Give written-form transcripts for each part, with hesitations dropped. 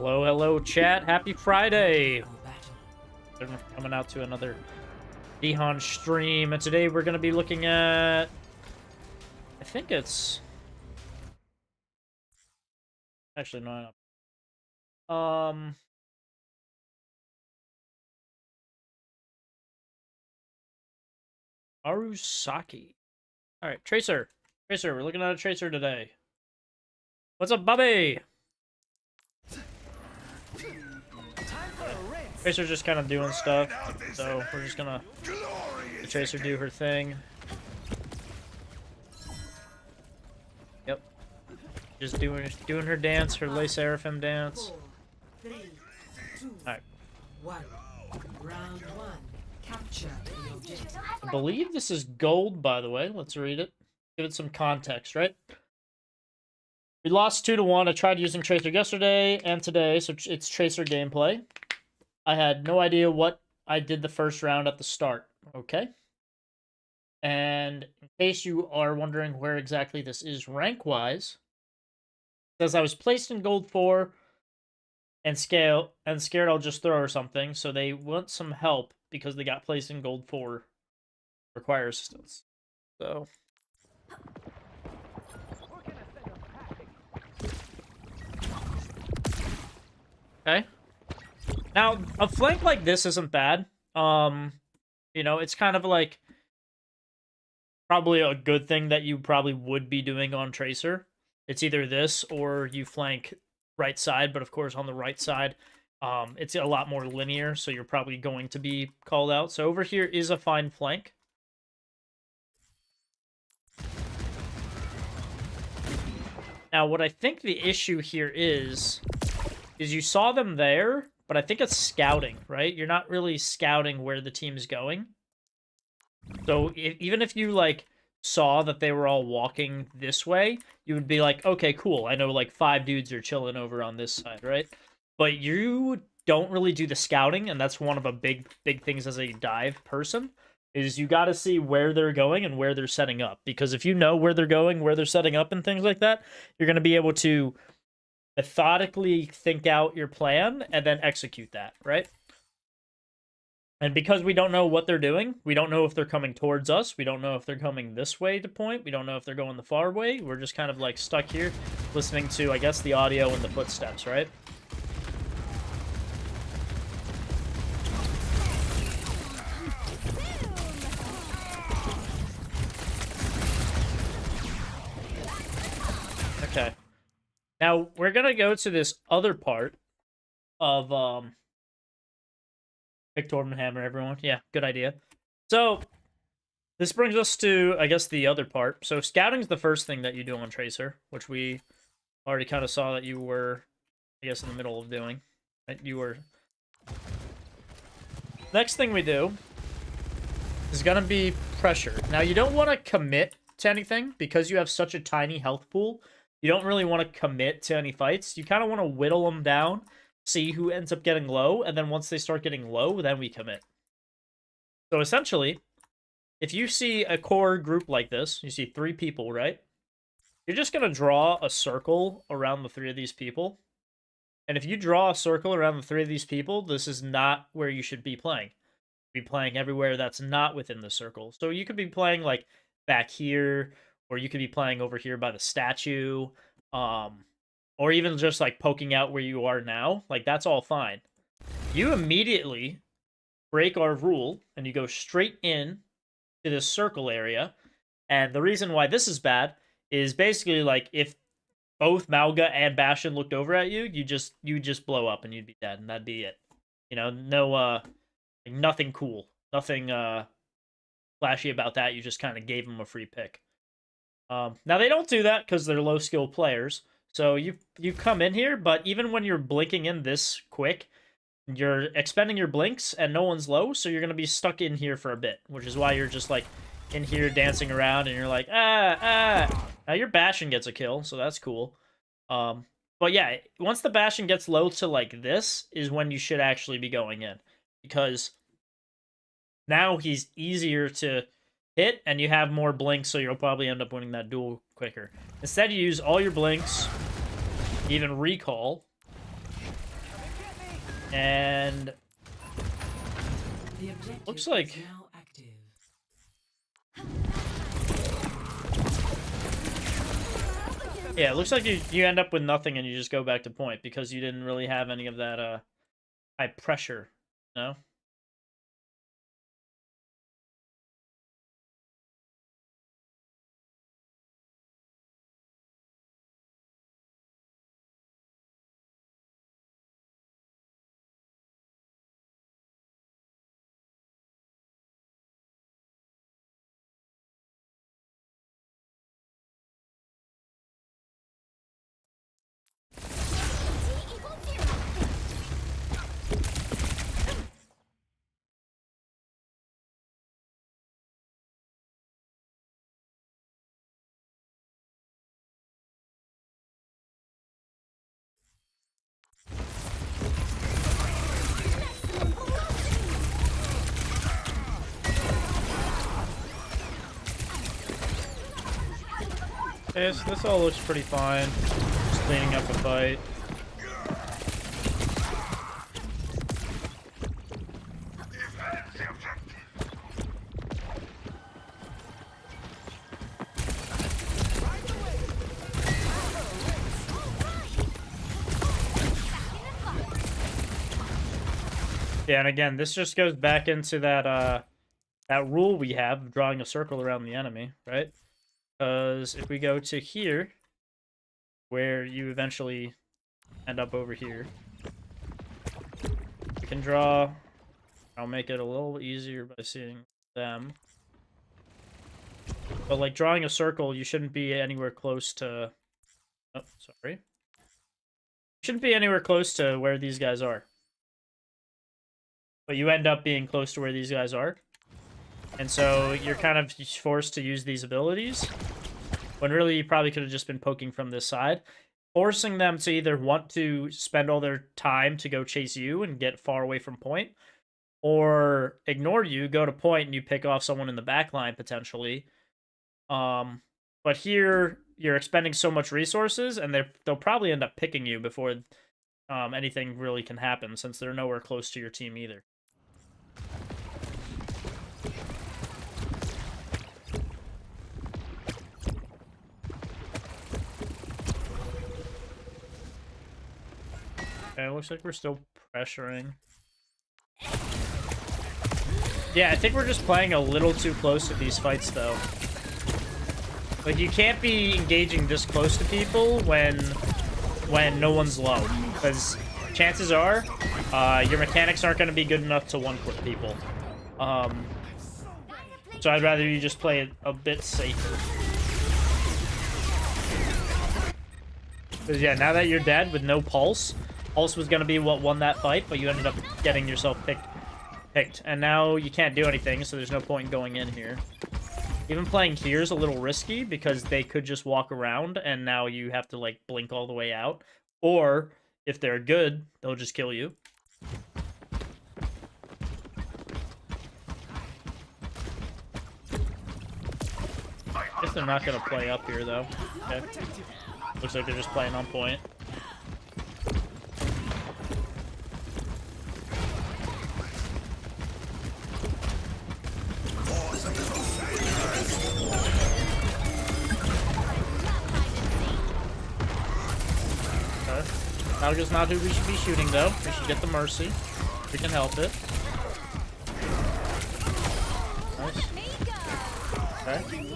Hello, hello, chat. Happy Friday. We're coming out to another DHan stream, and today we're going to be looking at... I think it's... Actually, no. Arusaki. Alright, Tracer. Tracer, we're looking at a Tracer today. What's up, Bobby? Tracer's just kind of doing stuff, so we're just gonna let Tracer do her thing. Yep. Just doing her dance, her Le Seraphim dance. Alright. Round one. Capture the objective. I believe this is gold, by the way. Let's read it. Give it some context, right? We lost 2-1. I tried using Tracer yesterday and today, so it's Tracer gameplay. I had no idea what I did the first round at the start, okay? And in case you are wondering where exactly this is rank-wise, because I was placed in gold 4 and scared I'll just throw or something, so they want some help because they got placed in gold 4. Require assistance. So... Okay. Now, a flank like this isn't bad. You know, it's kind of like probably a good thing that you probably would be doing on Tracer. It's either this or you flank right side, but of course on the right side, it's a lot more linear, so you're probably going to be called out. So over here is a fine flank. Now, what I think the issue here is you saw them there, but I think it's scouting, right? You're not really scouting where the team's going. So even if you, like, saw that they were all walking this way, you would be like, okay, cool. I know, like, 5 dudes are chilling over on this side, right? But you don't really do the scouting, and that's one of the big things as a dive person, is you got to see where they're going and where they're setting up. Because if you know where they're going, where they're setting up, and things like that, you're going to be able to methodically think out your plan and then execute that, right? And because we don't know what they're doing, we don't know if they're coming towards us, we don't know if they're coming this way to point, we don't know if they're going the far way, we're just kind of like stuck here listening to, I guess, the audio and the footsteps, right? Okay. Now, we're going to go to this other part of, Victor Hammer, everyone. Yeah, good idea. So, this brings us to, I guess, the other part. So, scouting's the first thing that you do on Tracer, which we already kind of saw that you were, I guess, in the middle of doing. Right? You were... Next thing we do is going to be pressure. Now, you don't want to commit to anything because you have such a tiny health pool. You don't really want to commit to any fights. You kind of want to whittle them down, see who ends up getting low, and then once they start getting low, then we commit. So essentially, if you see a core group like this, you see 3 people, right? You're just going to draw a circle around the 3 of these people. And if you draw a circle around the 3 of these people, this is not where you should be playing. You'd be playing everywhere that's not within the circle. So you could be playing like back here, or you could be playing over here by the statue, or even just like poking out where you are now. Like, that's all fine. You immediately break our rule and you go straight in to this circle area. And the reason why this is bad is basically like if both Malga and Bastion looked over at you, you just blow up and you'd be dead, and that'd be it. You know, no nothing cool, nothing flashy about that. You just kind of gave them a free pick. Now, they don't do that because they're low-skill players. So you come in here, but even when you're blinking in this quick, you're expending your blinks and no one's low, so you're going to be stuck in here for a bit, which is why you're just, like, in here dancing around, and you're like, ah. Now, your Bastion gets a kill, so that's cool. But yeah, once the Bastion gets low to, like, this is when you should actually be going in. Because now he's easier to hit, and you have more blinks, so you'll probably end up winning that duel quicker. Instead, you use all your blinks, even recall, And The objective looks like is now active. yeah, it looks like you end up with nothing and you just go back to point because you didn't really have any of that high pressure, no? Okay, so this all looks pretty fine. Just cleaning up a fight. Yeah, and again, this just goes back into that rule we have of drawing a circle around the enemy, right? Because if we go to here, where you eventually end up over here, we can draw. I'll make it a little easier by seeing them. But like drawing a circle, you shouldn't be anywhere close to. Oh, sorry. You shouldn't be anywhere close to where these guys are. But you end up being close to where these guys are. And so you're kind of forced to use these abilities. When really you probably could have just been poking from this side. Forcing them to either want to spend all their time to go chase you and get far away from point. Or ignore you, go to point, and you pick off someone in the back line, potentially. But here, you're expending so much resources, and they'll probably end up picking you before anything really can happen, since they're nowhere close to your team either. Okay, it looks like we're still pressuring. Yeah, I think we're just playing a little too close to these fights, though. Like, you can't be engaging this close to people when no one's low. Because chances are, your mechanics aren't going to be good enough to one-clip people. So I'd rather you just play it a bit safer. Because, yeah, now that you're dead with no pulse, pulse was going to be what won that fight, but you ended up getting yourself picked. And now you can't do anything, so there's no point in going in here. Even playing here is a little risky, because they could just walk around, and now you have to, like, blink all the way out. Or, if they're good, they'll just kill you. I guess they're not going to play up here, though. Okay. Looks like they're just playing on point. Okay. Nautica's not who we should be shooting, though. We should get the Mercy. We can help it. Nice. Okay.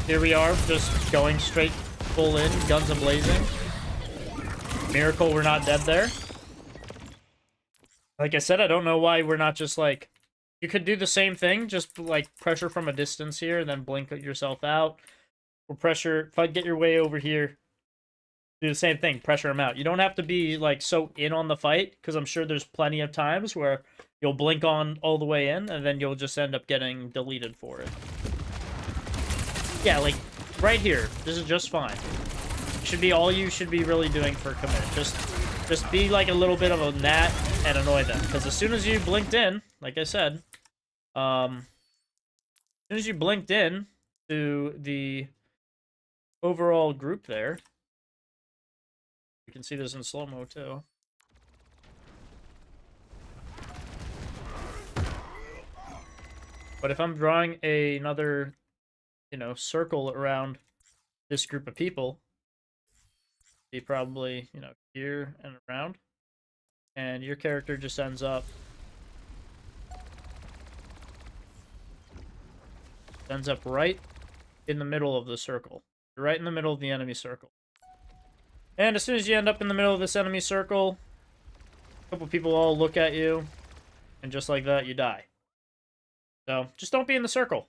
Here we are, just going straight full in, guns a-blazing. Miracle we're not dead there. Like I said, I don't know why we're not just like... You could do the same thing, just like pressure from a distance here, and then blink yourself out. Or pressure, get your way over here. Do the same thing, pressure them out. You don't have to be like so in on the fight, because I'm sure there's plenty of times where you'll blink on all the way in, and then you'll just end up getting deleted for it. Yeah, like, right here. This is just fine. Should be all you should be really doing for commit. Just be like a little bit of a gnat and annoy them. Because as soon as you blinked in, like I said, as soon as you blinked in to the overall group there, You can see this in slow-mo too. But if I'm drawing another, you know, circle around this group of people, be probably, you know, here and around, and your character just ends up right in the middle of the circle. Right in the middle of the enemy circle. And as soon as you end up in the middle of this enemy circle, a couple people all look at you, and just like that, you die. So, just don't be in the circle.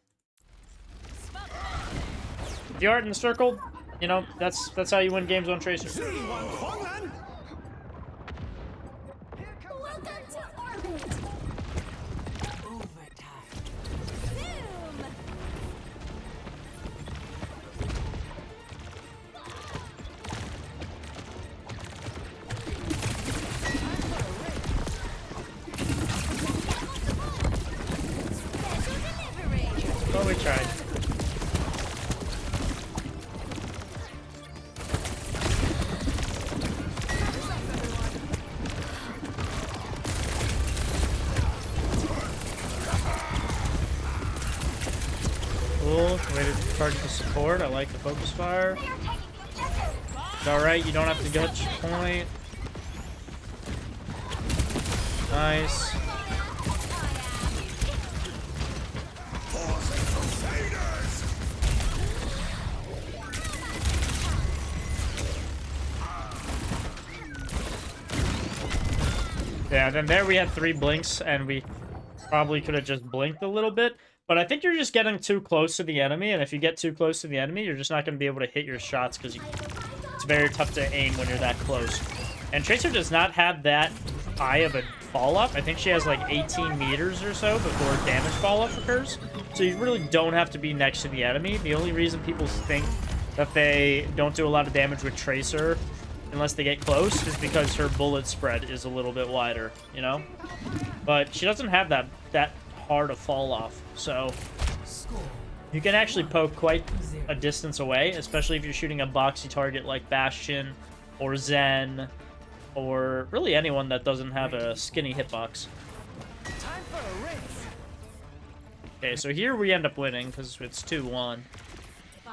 If you aren't in the circle, you know, that's how you win games on Tracer. Welcome to orbit. Overtime. Zoom. Special delivery. Well, we tried. Cool. Way to target the support. I like the focus fire. We are taking the objective. It's alright, you don't have to gut your point. Nice. Yeah, then there we had 3 blinks, and we probably could have just blinked a little bit. But I think you're just getting too close to the enemy, and if you get too close to the enemy, you're just not going to be able to hit your shots, because it's very tough to aim when you're that close. And Tracer does not have that high of a fall-up. I think she has like 18 meters or so before damage fall-up occurs. So you really don't have to be next to the enemy. The only reason people think that they don't do a lot of damage with Tracer unless they get close is because her bullet spread is a little bit wider, you know? But she doesn't have that hard a fall off, so you can actually poke quite a distance away, especially if you're shooting a boxy target like Bastion or Zen or really anyone that doesn't have a skinny hitbox. Time for a race. Okay, so here we end up winning because it's 2-1.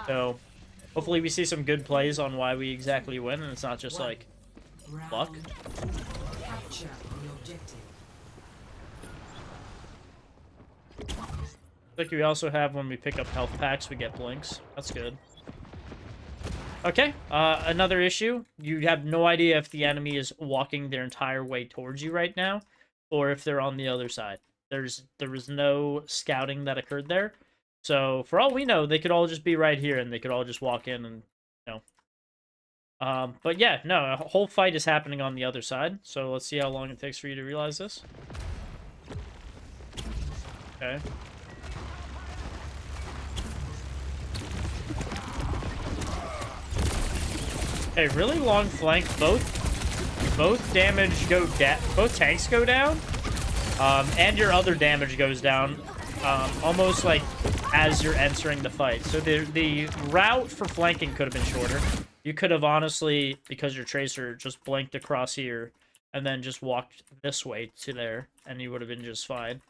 So hopefully we see some good plays on why we exactly win, and it's not just like luck. Round 2. Capture the objective. Like we also have when we pick up health packs, we get blinks. That's good. Okay, another issue. You have no idea if the enemy is walking their entire way towards you right now, or if they're on the other side. There was no scouting that occurred there. So, for all we know, they could all just be right here, and they could all just walk in and, you know. But yeah, no, a whole fight is happening on the other side. So, let's see how long it takes for you to realize this. Okay. Okay, really long flank. Both damage go down. Both tanks go down. And your other damage goes down. Almost like as you're entering the fight. So the route for flanking could have been shorter. You could have honestly, because your Tracer just blinked across here and then just walked this way to there, and you would have been just fine.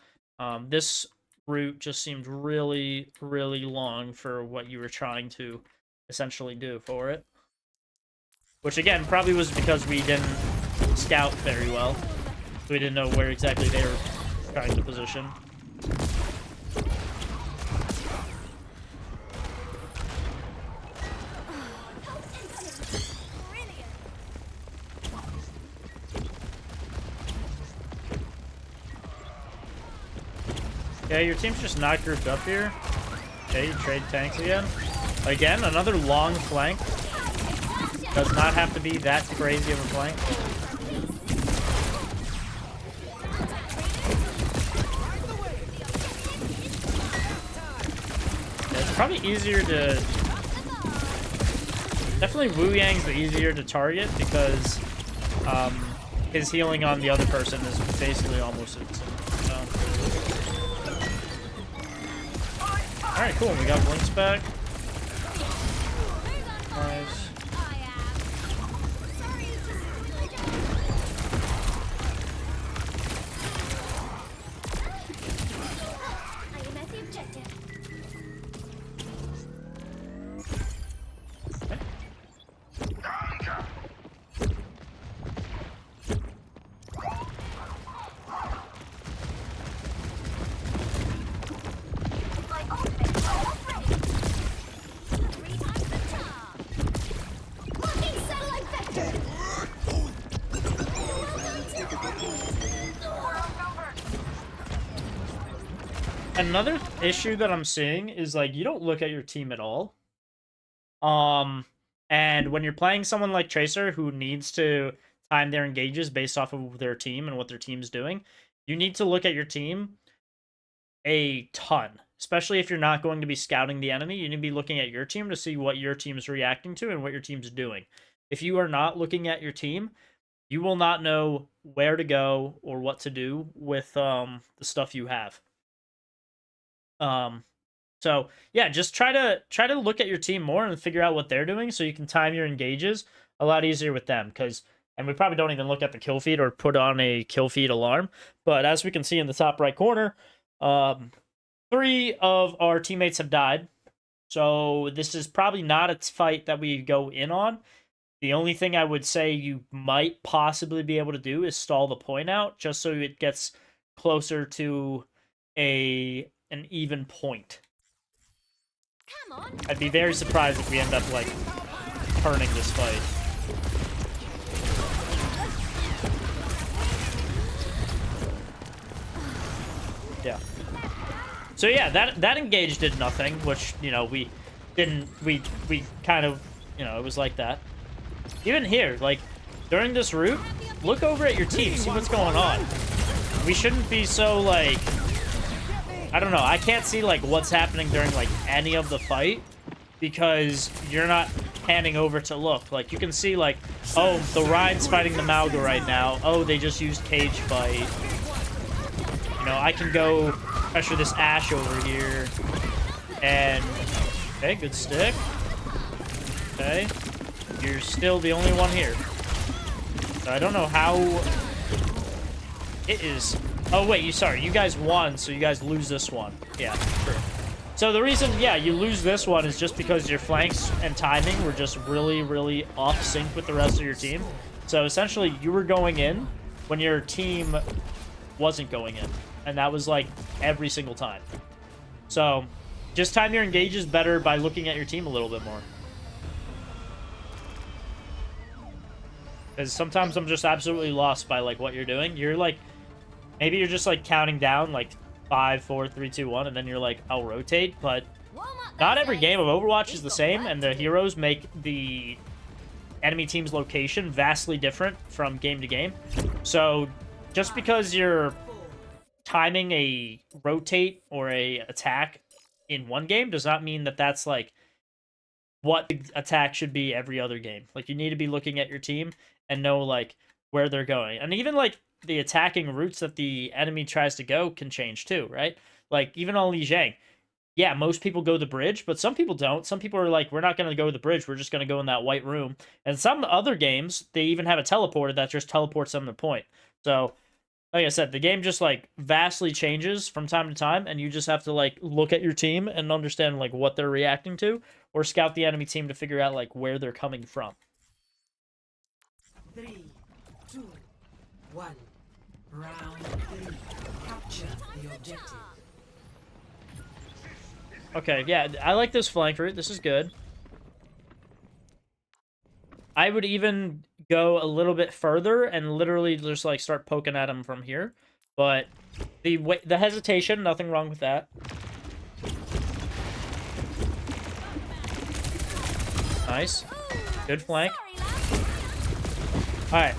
This route just seemed really, really long for what you were trying to essentially do for it. Which, again, probably was because we didn't scout very well. We didn't know where exactly they were trying to position. Okay, your team's just not grouped up here. Okay, you trade tanks again. Again, another long flank. Does not have to be that crazy of a flank. Yeah, it's probably easier to... Definitely Wu Yang's the easier to target because his healing on the other person is basically almost instant. So. Alright, cool. We got blinks back. Nice. another issue that I'm seeing is like you don't look at your team at all. And when you're playing someone like Tracer who needs to time their engages based off of their team and what their team's doing, you need to look at your team a ton. Especially if you're not going to be scouting the enemy, you need to be looking at your team to see what your team's reacting to and what your team's doing. If you are not looking at your team, you will not know where to go or what to do with the stuff you have. So yeah, just try to look at your team more and figure out what they're doing so you can time your engages a lot easier with them. And we probably don't even look at the kill feed or put on a kill feed alarm. But as we can see in the top right corner, 3 of our teammates have died. So this is probably not a fight that we go in on. The only thing I would say you might possibly be able to do is stall the point out just so it gets closer to an even point. Come on. I'd be very surprised if we end up like turning this fight. Yeah. So yeah, that engage did nothing, which, you know, we kind of, you know, it was like that. Even here, like, during this route, look over at your team, see what's going on. We shouldn't be so, like, I don't know, I can't see, like, what's happening during, like, any of the fight, because you're not panning over to look. Like, you can see, like, oh, the Ryan's fighting the Malga right now. Oh, they just used cage fight. You know, I can go pressure this Ashe over here. And, okay, good stick. Okay. You're still the only one here. So I don't know how it is. Oh, wait, sorry, you guys won, so you guys lose this one. Yeah, true. So the reason, yeah, you lose this one is just because your flanks and timing were just really, really off sync with the rest of your team. So essentially, you were going in when your team wasn't going in. And that was, like, every single time. So just time your engages better by looking at your team a little bit more. Because sometimes I'm just absolutely lost by, like, what you're doing. You're, like, maybe you're just, like, counting down, like, 5, 4, 3, 2, 1, and then you're like, I'll rotate. But not every game of Overwatch is the same, and the heroes make the enemy team's location vastly different from game to game. So just because you're timing a rotate or a attack in one game does not mean that that's, like, what the attack should be every other game. Like, you need to be looking at your team and know, like, where they're going. And even, like, the attacking routes that the enemy tries to go can change too, right? Like, even on DHan, yeah, most people go the bridge, but some people don't. Some people are like, we're not going to go the bridge, we're just going to go in that white room. And some other games, they even have a teleporter that just teleports them to point. So, like I said, the game just, like, vastly changes from time to time, and you just have to, like, look at your team and understand, like, what they're reacting to, or scout the enemy team to figure out, like, where they're coming from. 3, 2, 1. Round 3. Capture the objective. Okay, yeah, I like this flank route. This is good. I would even go a little bit further and literally just, like, start poking at him from here. But the hesitation, nothing wrong with that. Nice. Good flank. Alright.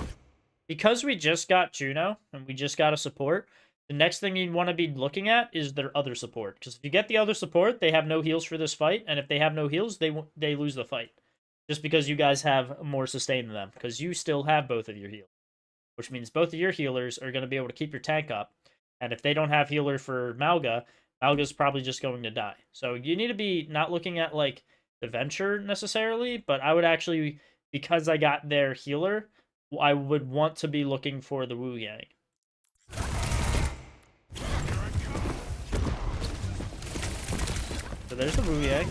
Because we just got Juno, and we just got a support, the next thing you want to be looking at is their other support. Because if you get the other support, they have no heals for this fight, and if they have no heals, they lose the fight. Just because you guys have more sustain than them. Because you still have both of your heals. Which means both of your healers are going to be able to keep your tank up. And if they don't have healer for Malga, Malga's probably just going to die. So you need to be not looking at, like, the Venture necessarily, but I would actually, because I got their healer, I would want to be looking for the Wu Yang. So there's the Wu Yang.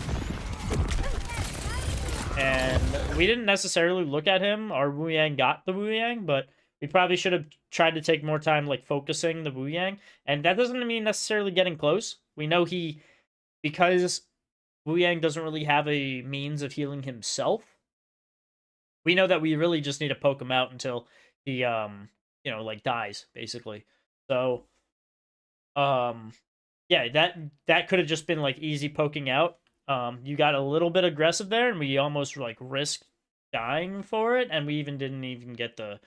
And we didn't necessarily look at him. Our Wu Yang got the Wu Yang, but we probably should have tried to take more time, like, focusing the Wu Yang. And that doesn't mean necessarily getting close. We know because Wu Yang doesn't really have a means of healing himself, we know that we really just need to poke him out until he, you know, like, dies, basically. So, Yeah, that could have just been like easy poking out. You got a little bit aggressive there, and we almost like risked dying for it, and we didn't even get the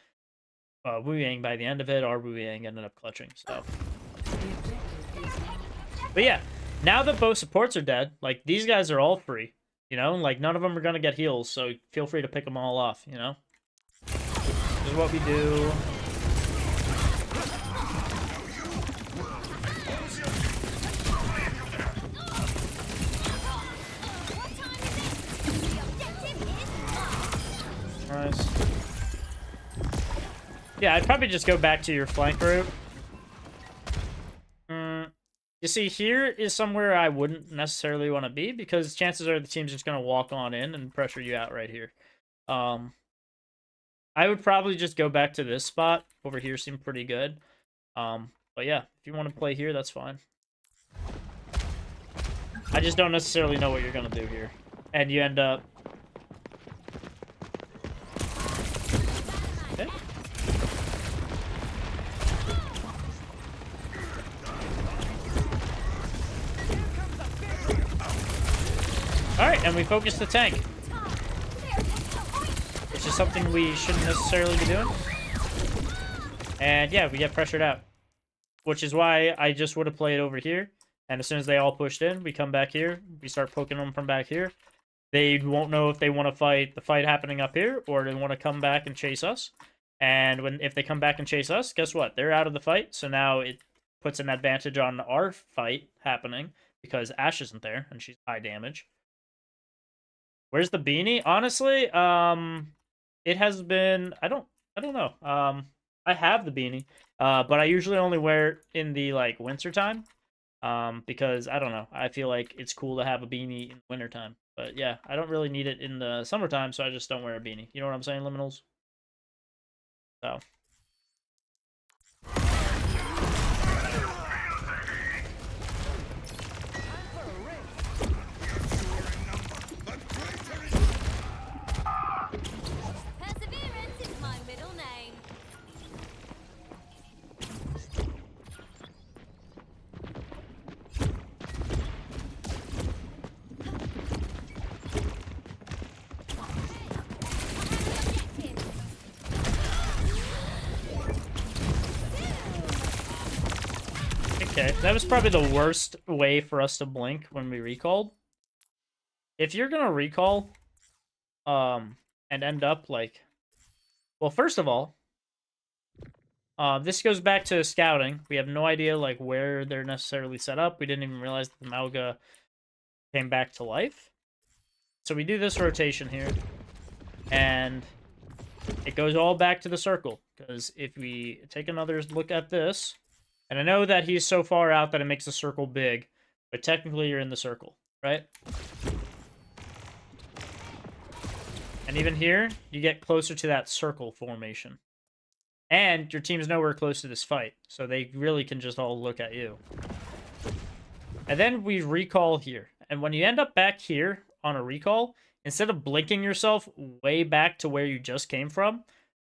Wu Yang by the end of it. Our Wu Yang ended up clutching. So, but yeah, now that both supports are dead, like these guys are all free. You know, like none of them are gonna get heals, so feel free to pick them all off. You know, this is what we do. Nice. Yeah, I'd probably just go back to your flank route. You see, here is somewhere I wouldn't necessarily want to be, because chances are the team's just going to walk on in and pressure you out right here. I would probably just go back to this spot. Over here seemed pretty good. But yeah, if you want to play here, that's fine. I just don't necessarily know what you're going to do here. And you end up... Okay. Alright, and we focus the tank. Which is something we shouldn't necessarily be doing. And yeah, we get pressured out. Which is why I just would have played over here. And as soon as they all pushed in, we come back here. We start poking them from back here. They won't know if they want to fight the fight happening up here, or they want to come back and chase us. And if they come back and chase us, guess what? They're out of the fight. So now it puts an advantage on our fight happening, because Ashe isn't there, and she's high damage. Where's the beanie? Honestly, it has been... I don't know. I have the beanie, but I usually only wear it in the, like, winter time. Because, I don't know. I feel like it's cool to have a beanie in wintertime. But, yeah, I don't really need it in the summertime, so I just don't wear a beanie. You know what I'm saying, Liminals? So... Perseverance is my middle name. Okay, that was probably the worst way for us to blink when we recalled. If you're gonna recall, and end up like... Well, first of all, this goes back to scouting. We have no idea like where they're necessarily set up. We didn't even realize that the Mauga came back to life. So we do this rotation here, and it goes all back to the circle. Because if we take another look at this, and I know that he's so far out that it makes the circle big, but technically you're in the circle, right? And even here, you get closer to that circle formation. And your team's nowhere close to this fight, so they really can just all look at you. And then we recall here. And when you end up back here on a recall, instead of blinking yourself way back to where you just came from,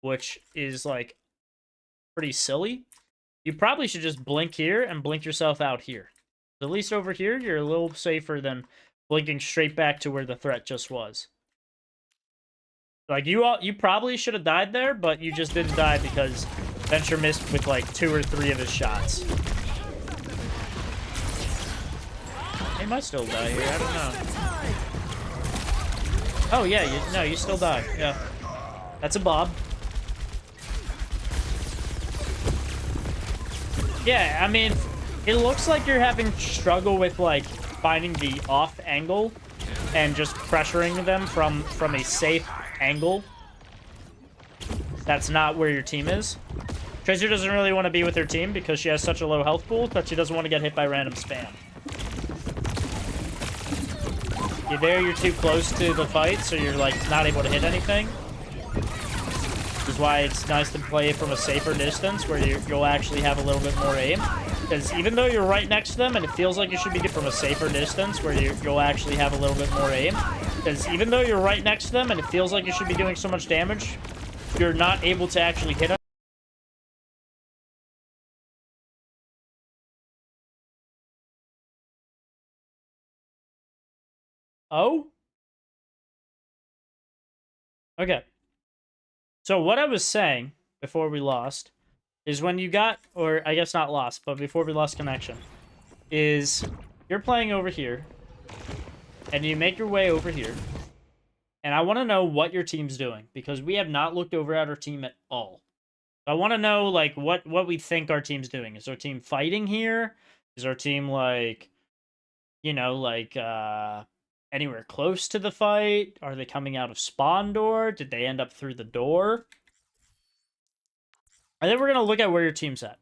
which is like pretty silly, you probably should just blink here and blink yourself out here. At least over here, you're a little safer than blinking straight back to where the threat just was. Like, you probably should have died there, but you just didn't die because Venture missed with, like, 2 or 3 of his shots. He might still die here, I don't know. Oh, yeah, no, you still die, yeah. That's a Bob. Yeah, I mean, it looks like you're having struggle with, like, finding the off angle and just pressuring them from a safe angle. That's not where your team is. Tracer doesn't really want to be with her team because she has such a low health pool, but she doesn't want to get hit by random spam. You're there, you're too close to the fight, so you're, like, not able to hit anything. Which is why it's nice to play from a safer distance where you'll actually have a little bit more aim. Because even though you're right next to them and it feels like you should be from a safer distance where you'll actually have a little bit more aim. Because even though you're right next to them and it feels like you should be doing so much damage, you're not able to actually hit them. Oh? Okay. So what I was saying before we lost is when you got, or I guess not lost, but before we lost connection, is you're playing over here, and you make your way over here, and I want to know what your team's doing, because we have not looked over at our team at all. I want to know, like, what we think our team's doing. Is our team fighting here? Is our team, like, you know, like, anywhere close to the fight? Are they coming out of spawn door? Did they end up through the door? I think we're going to look at where your team's at.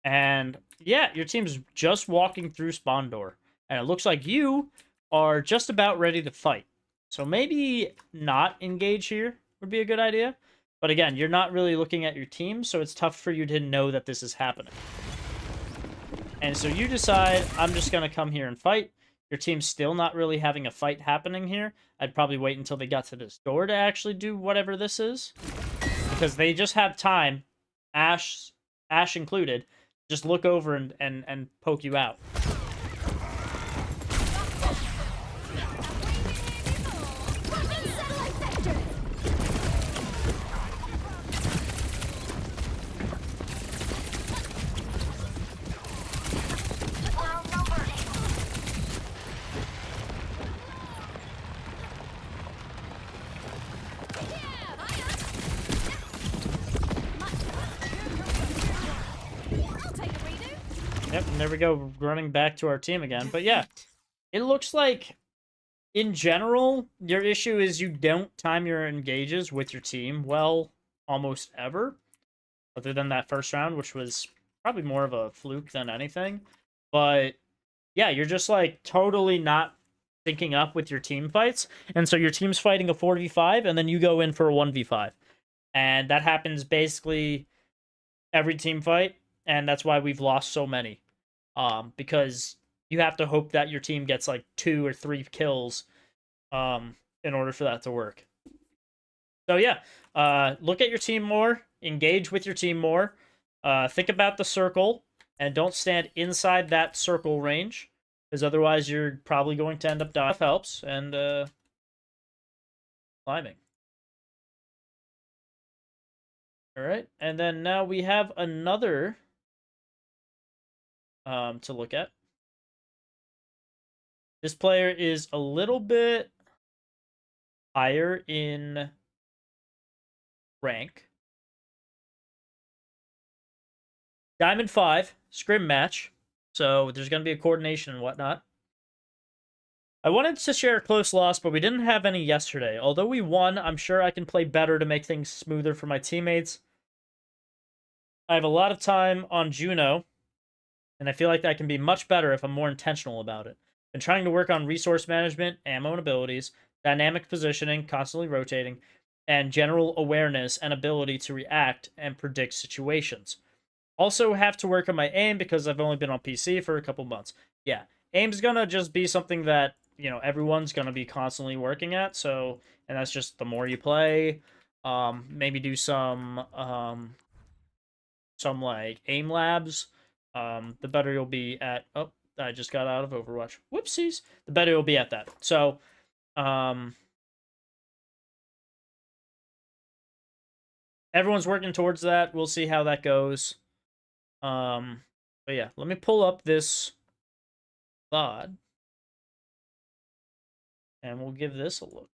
And, yeah, your team's just walking through spawn door. And it looks like you are just about ready to fight. So maybe not engage here would be a good idea. But again, you're not really looking at your team, so it's tough for you to know that this is happening. And so you decide, I'm just going to come here and fight. Your team's still not really having a fight happening here. I'd probably wait until they got to this door to actually do whatever this is. Because they just have time, Ash included, just look over and poke you out. Yep, and there we go, running back to our team again. But yeah, it looks like, in general, your issue is you don't time your engages with your team well almost ever. Other than that first round, which was probably more of a fluke than anything. But yeah, you're just, like, totally not syncing up with your team fights. And so your team's fighting a 4v5, and then you go in for a 1v5. And that happens basically every team fight. And that's why we've lost so many. Because you have to hope that your team gets like 2 or 3 kills in order for that to work. So yeah, look at your team more, engage with your team more, think about the circle, and don't stand inside that circle range, because otherwise you're probably going to end up dying. Helps, and climbing. Alright, and then now we have another to look at. This player is a little bit higher in rank. Diamond 5, scrim match. So there's going to be a coordination and whatnot. I wanted to share a close loss, but we didn't have any yesterday. Although we won, I'm sure I can play better to make things smoother for my teammates. I have a lot of time on Juno, and I feel like that can be much better if I'm more intentional about it. Been trying to work on resource management, ammo and abilities, dynamic positioning, constantly rotating, and general awareness and ability to react and predict situations. Also have to work on my aim because I've only been on PC for a couple months. Yeah, aim's gonna just be something that, you know, everyone's gonna be constantly working at, so, and that's just the more you play. Maybe do some like aim labs. The better you'll be at, oh, I just got out of Overwatch. Whoopsies. The better you'll be at that. So, everyone's working towards that. We'll see how that goes. But yeah, let me pull up this VOD. And we'll give this a look.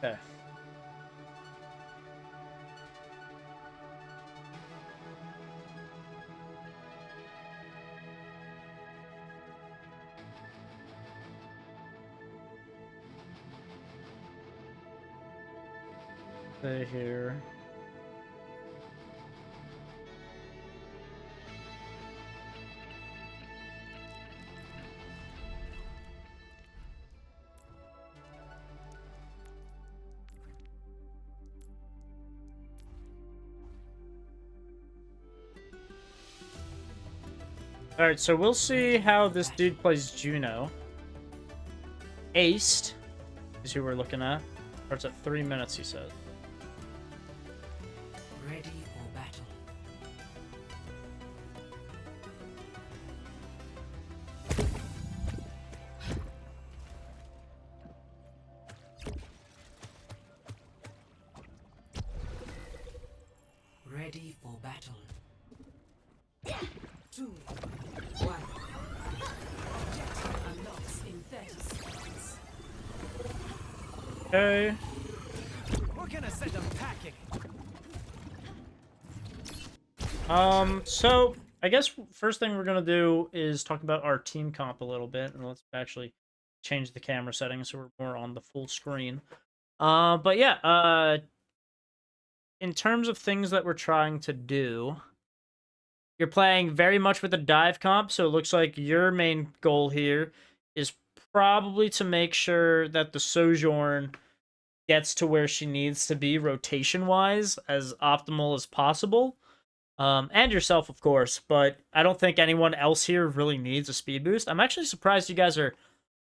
Okay. Stay here. Alright, so we'll see how this dude plays Juno. Aced is who we're looking at. Starts at 3 minutes, he said. Ready for battle. Ready for battle. 2, 1. Objective unlocks in 30 seconds. Okay. We're gonna send them packing. So I guess first thing we're gonna do is talk about our team comp a little bit, and let's actually change the camera settings so we're more on the full screen. But yeah, in terms of things that we're trying to do, you're playing very much with a dive comp, so it looks like your main goal here is probably to make sure that the Sojourn gets to where she needs to be rotation-wise, as optimal as possible. And yourself, of course, but I don't think anyone else here really needs a speed boost. I'm actually surprised you guys are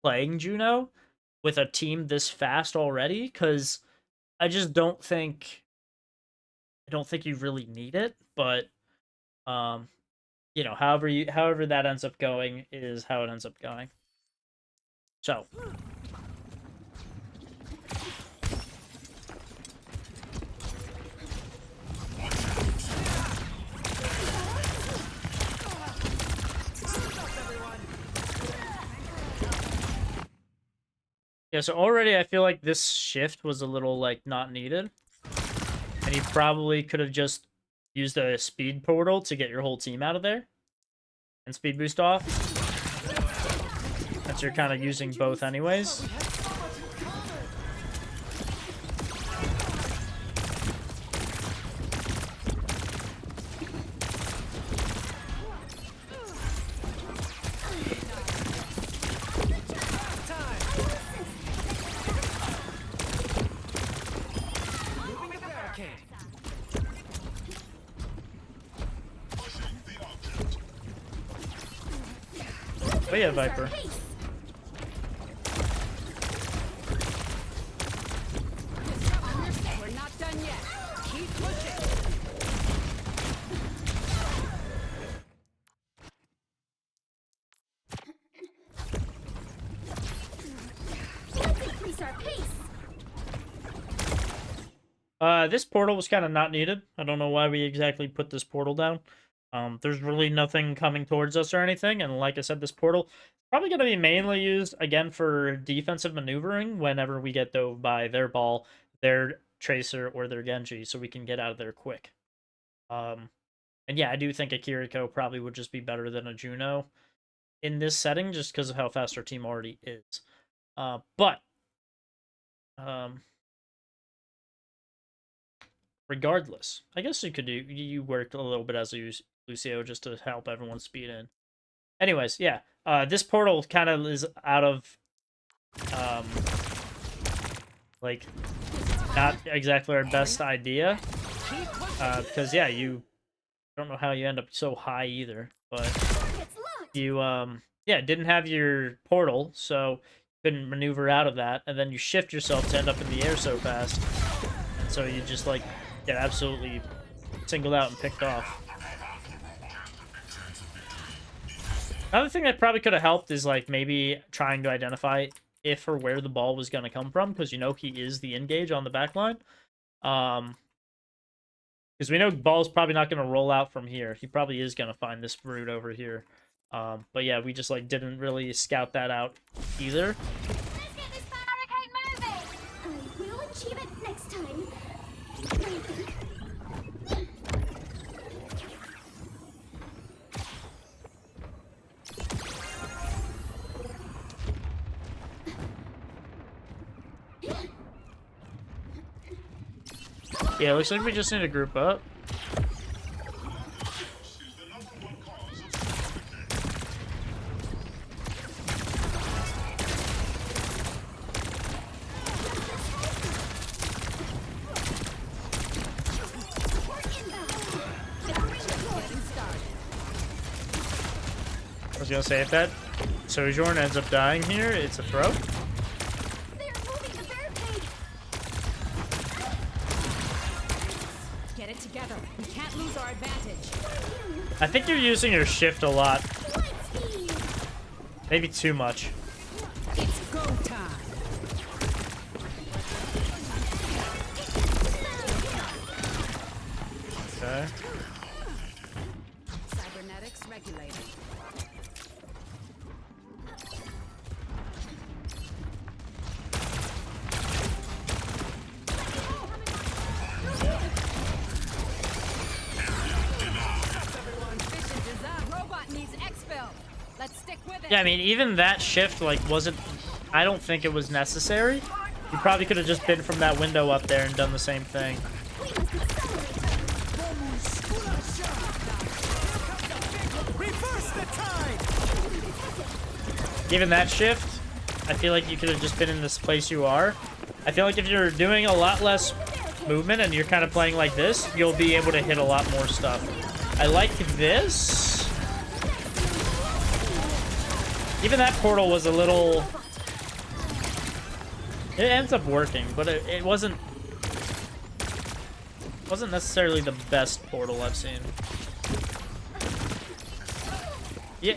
playing Juno with a team this fast already, because I just don't think you really need it, but you know, however that ends up going is how it ends up going. So yeah, so already I feel like this shift was a little, like, not needed. And you probably could have just used a speed portal to get your whole team out of there. And speed boost off. Since you're kind of using both anyways. But yeah, Viper. We're not done yet. Keep pushing. Let's increase our pace. This portal was kind of not needed. I don't know why we exactly put this portal down. There's really nothing coming towards us or anything, and like I said, this portal is probably going to be mainly used, again, for defensive maneuvering whenever we get dove by their ball, their Tracer, or their Genji, so we can get out of there quick. And yeah, I do think a Kiriko probably would just be better than a Juno in this setting, just because of how fast our team already is. But regardless, I guess you worked a little bit as a Lucio just to help everyone speed in. Anyways, yeah, this portal kind of is out of, like, not exactly our best idea, because yeah, you don't know how you end up so high either, but you yeah, didn't have your portal, so couldn't maneuver out of that, and then you shift yourself to end up in the air so fast, and so you just, like, get absolutely singled out and picked off. Another thing that probably could have helped is, like, maybe trying to identify if or where the ball was going to come from, because you know he is the engage on the back line. Because we know ball's probably not going to roll out from here. He probably is going to find this route over here. But yeah, we just, like, didn't really scout that out either. Let's get this barricade moving. I will achieve it next time. Yeah, looks like we just need to group up. was gonna say, if that Sojourn ends up dying here, it's a throw. They're moving the barricade. Get it together. We can't lose our advantage. I think you're using your shift a lot. Light speed. Maybe too much. It's go time. Okay. Cybernetics regulated. Mission design. Robot needs exfil. Let's stick with it. Yeah, I mean, even that shift, like, wasn't... I don't think it was necessary. You probably could have just been from that window up there and done the same thing. We must accelerate. Reverse the tide! Given that shift, I feel like you could have just been in this place you are. I feel like if you're doing a lot less movement and you're kind of playing like this, you'll be able to hit a lot more stuff. I like this. Even that portal was a little... It ends up working, but it wasn't necessarily the best portal I've seen. Yeah.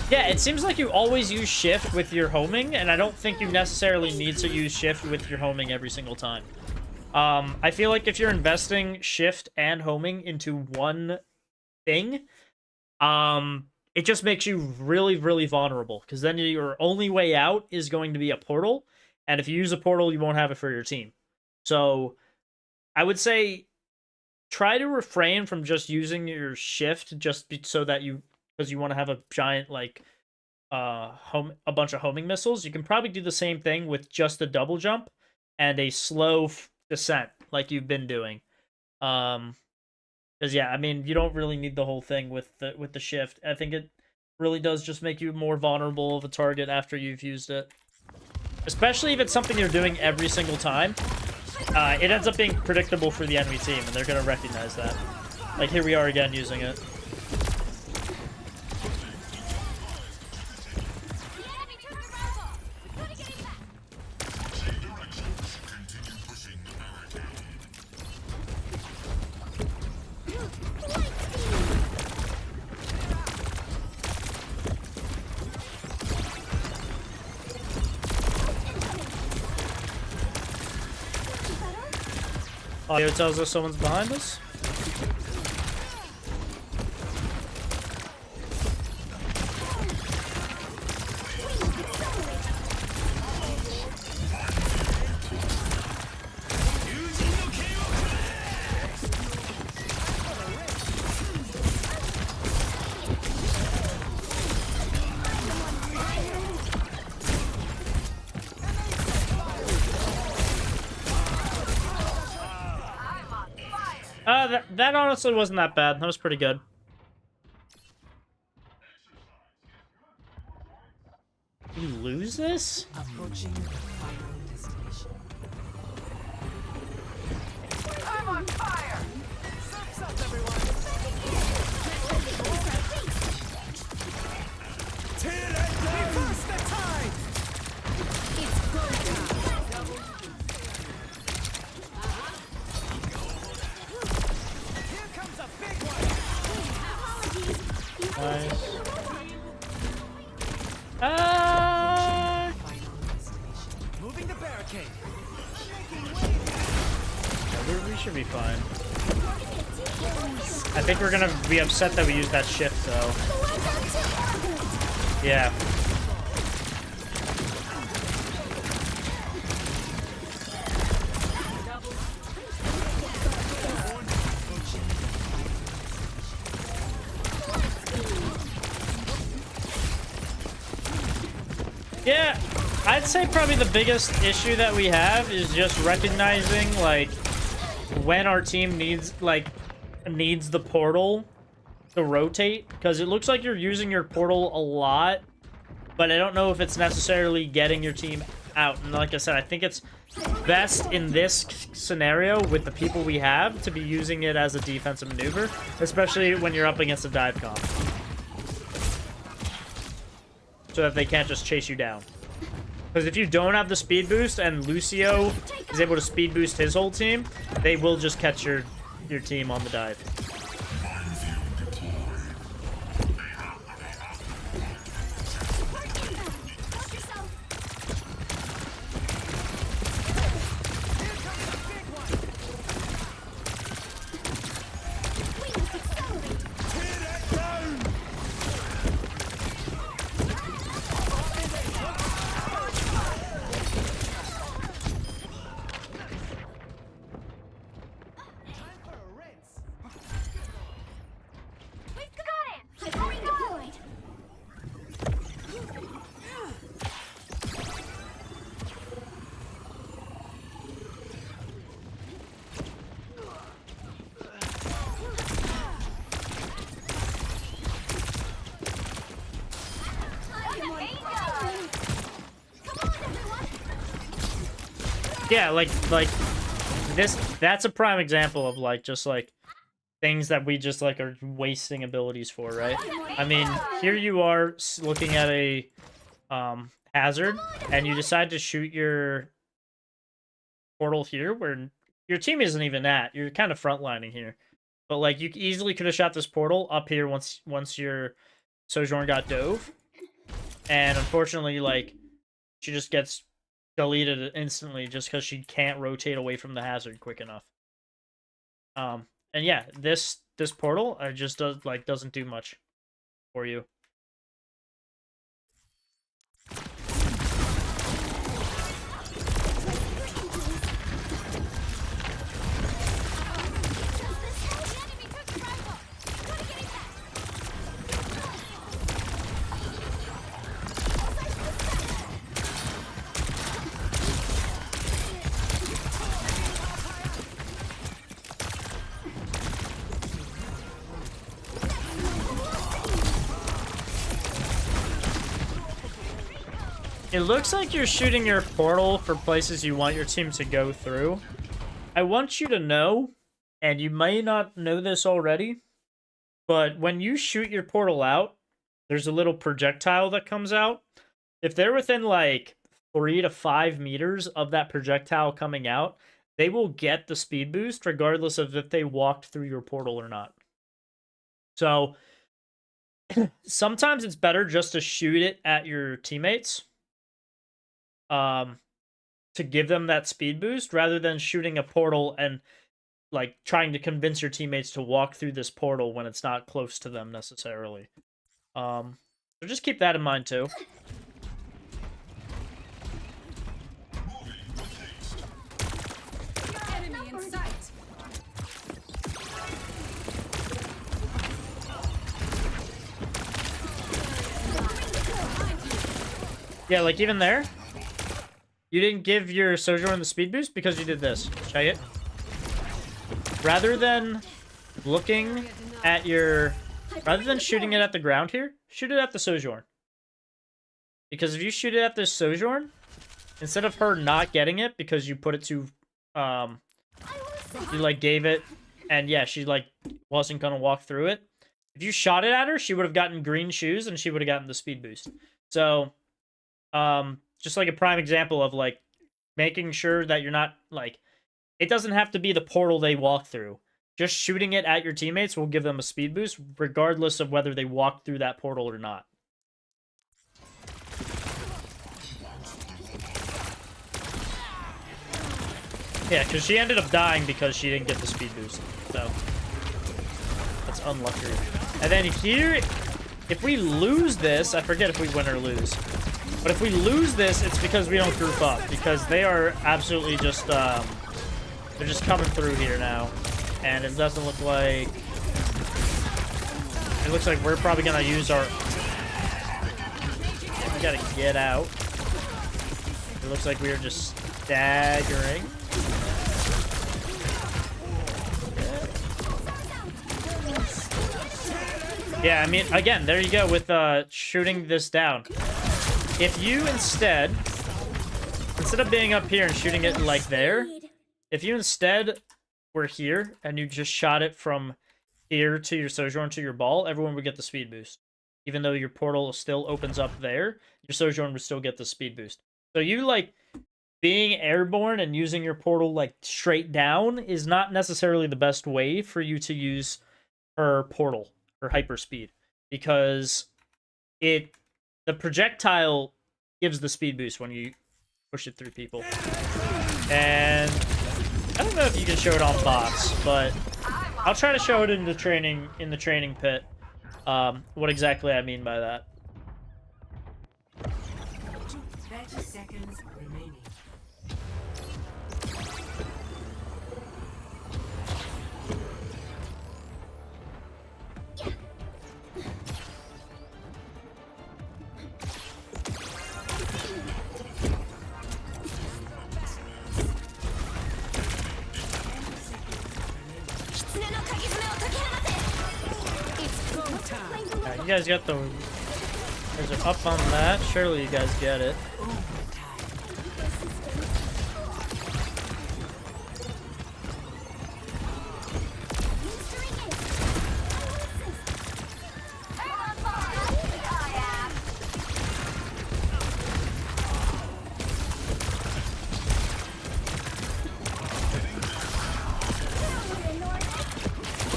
Yeah, it seems like you always use shift with your homing, and I don't think you necessarily need to use shift with your homing every single time. I feel like if you're investing shift and homing into one thing, it just makes you really, really vulnerable, because then your only way out is going to be a portal, and if you use a portal, you won't have it for your team. So I would say try to refrain from just using your shift so that because you want to have a giant, like, a bunch of homing missiles. You can probably do the same thing with just a double jump and a slow descent like you've been doing. Because, yeah, I mean, you don't really need the whole thing with the shift. I think it really does just make you more vulnerable of a target after you've used it. Especially if it's something you're doing every single time. It ends up being predictable for the enemy team, and they're going to recognize that. Like, here we are again using it. The enemy took the rifle. We gotta get it back. Audio tells us someone's behind us. That honestly wasn't that bad. That was pretty good. You lose this? Approaching the final destination. I'm on fire! Surf's up, everyone! Reverse the tide! It's go time. Here comes a big one! Nice. Final destination. Moving the barricade! We should be fine. I think we're gonna be upset that we used that shift, though. Yeah. Yeah, I'd say probably the biggest issue that we have is just recognizing, like, when our team needs the portal to rotate, because it looks like you're using your portal a lot, but I don't know if it's necessarily getting your team out. And like I said, I think it's best in this scenario with the people we have to be using it as a defensive maneuver, especially when you're up against a dive comp. So that they can't just chase you down. Because if you don't have the speed boost and Lucio is able to speed boost his whole team, they will just catch your team on the dive. Yeah, like this, that's a prime example of like just like things that we just like are wasting abilities for, right? I mean, here you are looking at a hazard and you decide to shoot your portal here where your team isn't even at. You're kind of frontlining here. But like you easily could have shot this portal up here once your Sojourn got dove. And unfortunately, like, she just gets deleted instantly just because she can't rotate away from the hazard quick enough. And yeah, this portal just doesn't do much for you. It looks like you're shooting your portal for places you want your team to go through. I want you to know, and you may not know this already, but when you shoot your portal out, there's a little projectile that comes out. If they're within like 3 to 5 meters of that projectile coming out, they will get the speed boost regardless of if they walked through your portal or not. So sometimes it's better just to shoot it at your teammates. To give them that speed boost rather than shooting a portal and like trying to convince your teammates to walk through this portal when it's not close to them necessarily. So just keep that in mind too. Enemy in sight. Yeah, like even there, you didn't give your Sojourn the speed boost because you did this. Check it. Rather than looking at your... Rather than shooting it at the ground here, shoot it at the Sojourn. Because if you shoot it at the Sojourn, instead of her not getting it because you put it to... you, like, gave it... And, yeah, she, like, wasn't gonna walk through it. If you shot it at her, she would have gotten green shoes and she would have gotten the speed boost. So, just like a prime example of like making sure that you're not like, it doesn't have to be the portal they walk through. Just shooting it at your teammates will give them a speed boost regardless of whether they walk through that portal or not. Yeah, because she ended up dying because she didn't get the speed boost. So that's unlucky. And then here, if we lose this, I forget if we win or lose. But if we lose this, it's because we don't group up. Because they are absolutely just, they're just coming through here now. And it doesn't look like... It looks like we're probably going to use our... We got to get out. It looks like we are just staggering. Yeah, I mean, again, there you go with shooting this down. If you instead instead of being up here and shooting it like there, if you instead were here and you just shot it from here to your Sojourn to your ball, everyone would get the speed boost. Even though your portal still opens up there, your Sojourn would still get the speed boost. So you, like, being airborne and using your portal, like, straight down is not necessarily the best way for you to use her portal, her hyperspeed. Because the projectile gives the speed boost when you push it through people. And I don't know if you can show it on bots, but I'll try to show it in the training pit. What exactly I mean by that. 30 seconds remaining. You guys got the... You guys are up on that. Surely you guys get it.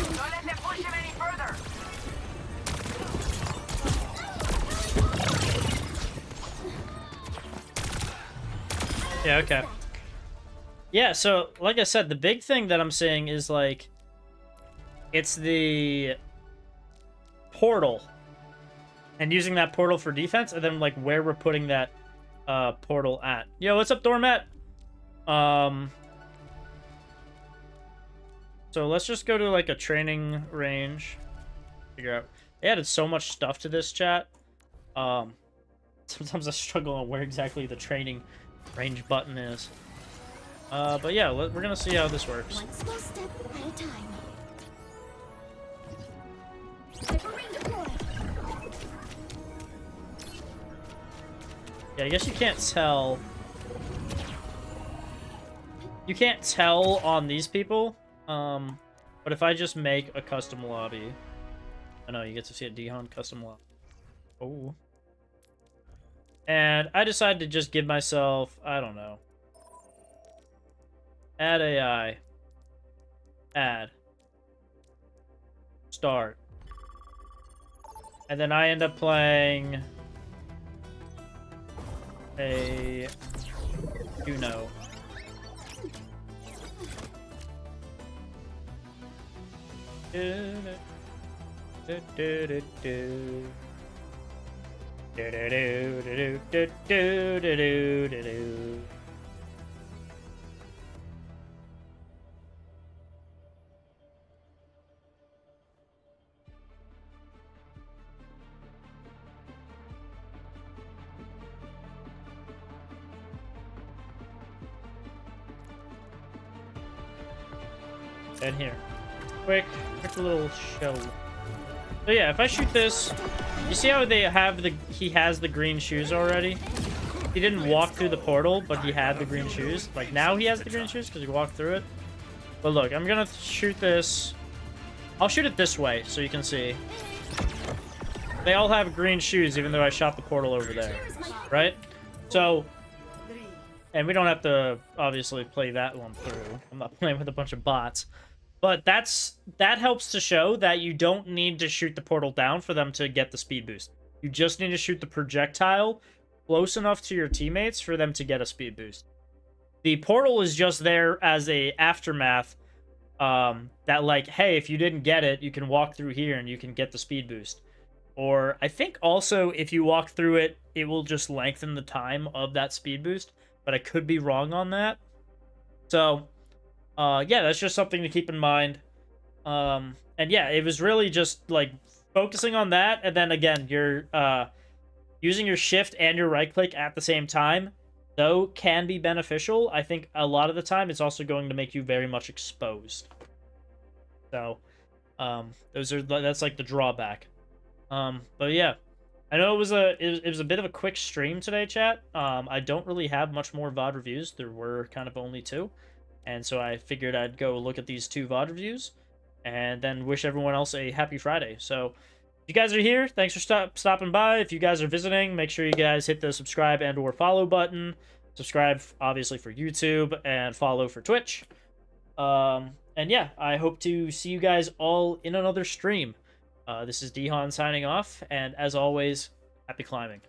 Don't let them push him any further. Yeah, okay. Yeah, so, like I said, the big thing that I'm seeing is, like, it's the portal. And using that portal for defense, and then, like, where we're putting that portal at. Yo, what's up, Doormat? So let's just go to, like, a training range. Figure out. They added so much stuff to this chat. Sometimes I struggle on where exactly the training range button is. But yeah, we're gonna see how this works. One small step at a time. Hyperring deployed. Yeah, I guess you can't tell. You can't tell on these people. But if I just make a custom lobby, I know you get to see a DHan custom lobby. Oh. And I decided to just give myself, I don't know. Add AI. Add. Start. And then I end up playing a Juno. And here. Quick little show. So yeah, if I shoot this, you see how they have he has the green shoes already? He didn't walk through the portal, but he had the green shoes. Like, now he has the green shoes because he walked through it. But look, I'm gonna shoot this. I'll shoot it this way so you can see. They all have green shoes, even though I shot the portal over there. Right? So, and we don't have to, obviously, play that one through. I'm not playing with a bunch of bots. But that helps to show that you don't need to shoot the portal down for them to get the speed boost. You just need to shoot the projectile close enough to your teammates for them to get a speed boost. The portal is just there as a aftermath that, like, hey, if you didn't get it, you can walk through here and you can get the speed boost. Or I think also if you walk through it, it will just lengthen the time of that speed boost. But I could be wrong on that. So... yeah, that's just something to keep in mind. And yeah, it was really just, like, focusing on that, and then, again, you're, using your shift and your right-click at the same time, though, can be beneficial. I think a lot of the time, it's also going to make you very much exposed. So, that's, like, the drawback. But yeah, I know it was a bit of a quick stream today, chat. I don't really have much more VOD reviews. There were kind of only 2. And so I figured I'd go look at these 2 VOD reviews and then wish everyone else a happy Friday. So if you guys are here, thanks for stopping by. If you guys are visiting, make sure you guys hit the subscribe and or follow button. Subscribe, obviously, for YouTube and follow for Twitch. And yeah, I hope to see you guys all in another stream. This is DHan signing off, and as always, happy climbing.